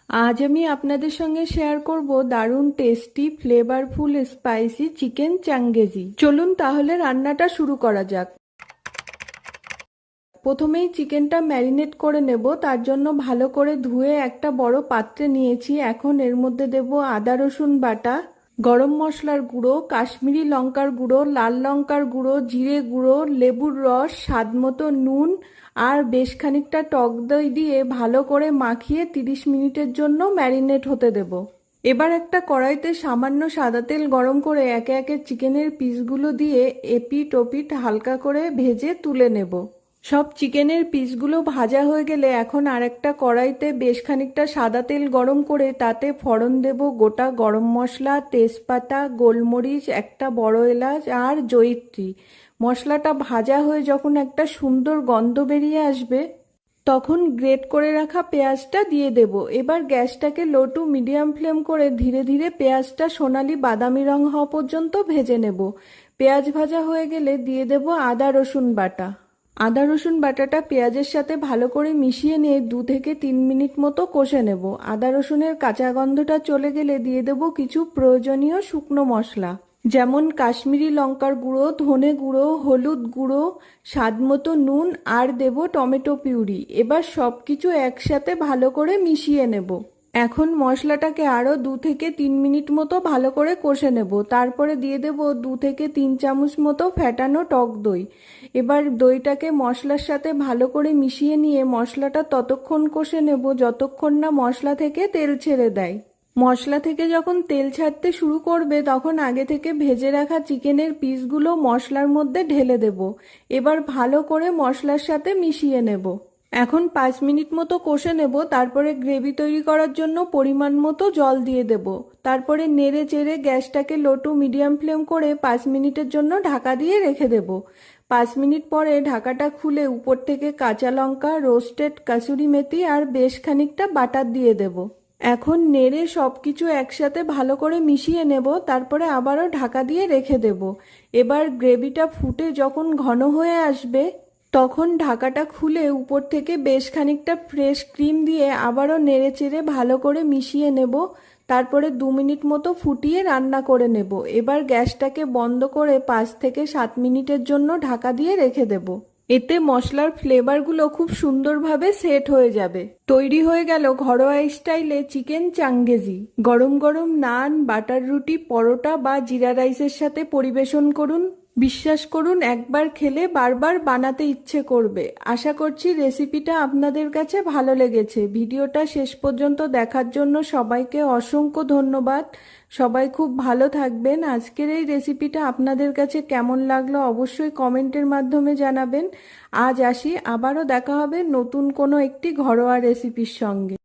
আজ আমি আপনাদের সঙ্গে শেয়ার করব দারুণ tasty flavourful spicy chicken changezi. চলুন তাহলে রান্নাটা শুরু করা যাক। প্রথমেই চিকেনটা ম্যারিনেট করে নেব। তার জন্য ভালো করে ধুয়ে একটা বড় পাত্রে নিয়েছি। এখন এর মধ্যে দেব আদা রসুন বাটা, গরম মশলার গুঁড়ো, কাশ্মীরি লঙ্কার গুঁড়ো, লাল লঙ্কার গুঁড়ো, জিরে গুঁড়ো, লেবুর রস, স্বাদমতো নুন আর বেশ খানিকটা টক দই দিয়ে ভালো করে মাখিয়ে 30 মিনিটের জন্য ম্যারিনেট হতে দেব। এবার একটা কড়াইতে সামান্য সাদা তেল গরম করে একে একে চিকেনের পিসগুলো দিয়ে এপিট ওপিট হালকা করে ভেজে তুলে নেব। সব চিকেনের পিসগুলো ভাজা হয়ে গেলে এখন আরেকটা কড়াইতে বেশ খানিকটা সাদা তেল গরম করে তাতে ফোড়ন দেব গোটা গরম মশলা, তেজপাতা, গোলমরিচ, একটা বড় এলাচ আর জয়িত্রী। মশলাটা ভাজা হয়ে যখন একটা সুন্দর গন্ধ বেরিয়ে আসবে তখন গ্রেট করে রাখা পেঁয়াজটা দিয়ে দেব। এবার গ্যাসটাকে লো টু মিডিয়াম ফ্লেম করে ধীরে ধীরে পেঁয়াজটা সোনালি বাদামি রং হওয়া পর্যন্ত ভেজে নেব। পেঁয়াজ ভাজা হয়ে গেলে দিয়ে দেব আদা রসুন বাটা। আদা রসুন বাটাটা পেঁয়াজের সাথে ভালো করে মিশিয়ে নিয়ে 2 থেকে 3 মিনিট মতো কষে নেব। আদা রসুনের কাঁচা গন্ধটা চলে গেলে দিয়ে দেব কিছু প্রয়োজনীয় শুকনো মশলা, যেমন কাশ্মীরি লঙ্কার গুঁড়ো, ধনে গুঁড়ো, হলুদ গুঁড়ো, স্বাদমতো নুন আর দেব টমেটো পিউরি। এবার সব কিছু একসাথে ভালো করে মিশিয়ে নেব। এখন মশলাটাকে আরও 2 থেকে 3 মিনিট মতো ভালো করে কষে নেব। তারপরে দিয়ে দেব 2 থেকে 3 চামচ মতো ফ্যাটানো টক দই। এবার দইটাকে মশলার সাথে ভালো করে মিশিয়ে নিয়ে মশলাটা ততক্ষণ কষে নেব যতক্ষণ না মশলা থেকে তেল ছেড়ে দেয়। মশলা থেকে যখন তেল ছাড়তে শুরু করবে তখন আগে থেকে ভেজে রাখা চিকেনের পিসগুলো মশলার মধ্যে ঢেলে দেব। এবার ভালো করে মশলার সাথে মিশিয়ে নেব। এখন 5 মিনিট মতো কষে নেব। তারপরে গ্রেভি তৈরি করার জন্য পরিমাণ মতো জল দিয়ে দেব। তারপরে নেড়ে চেড়ে গ্যাসটাকে লো টু মিডিয়াম ফ্লেম করে 5 মিনিটের জন্য ঢাকা দিয়ে রেখে দেব। 5 মিনিট পরে ঢাকাটা খুলে উপর থেকে কাঁচা লঙ্কা, রোস্টেড কাসুরি মেথি আর বেশ খানিকটা বাটার দিয়ে দেব। এখন নেড়ে সবকিছু একসাথে ভালো করে মিশিয়ে নেব। তারপরে আবারও ঢাকা দিয়ে রেখে দেব। এবার গ্রেভিটা ফুটে যখন ঘন হয়ে আসবে তখন ঢাকাটা খুলে উপর থেকে বেশ খানিকটা ফ্রেশ ক্রিম দিয়ে আবারও নেড়ে চেড়ে ভালো করে মিশিয়ে নেব। তারপরে 2 মিনিট মতো ফুটিয়ে রান্না করে নেব। এবার গ্যাসটাকে বন্ধ করে 5 থেকে 7 মিনিটের জন্য ঢাকা দিয়ে রেখে দেব। এতে মশলার ফ্লেভারগুলো খুব সুন্দরভাবে সেট হয়ে যাবে। তৈরি হয়ে গেল ঘরোয়া স্টাইলে চিকেন চাঙ্গেজি। গরম গরম নান, বাটার রুটি, পরোটা বা জিরা রাইসের সাথে পরিবেশন করুন। বিশ্বাস করুন, একবার খেলে বারবার বানাতে ইচ্ছে করবে। আশা করছি রেসিপিটা আপনাদের কাছে ভালো লেগেছে। ভিডিওটা শেষ পর্যন্ত দেখার জন্য সবাইকে অসংখ্য ধন্যবাদ। সবাই খুব ভালো থাকবেন। আজকের এই রেসিপিটা আপনাদের কাছে কেমন লাগলো অবশ্যই কমেন্টের মাধ্যমে জানাবেন। আজ আসি, আবারও দেখা হবে নতুন কোনো একটি ঘরোয়া রেসিপির সঙ্গে।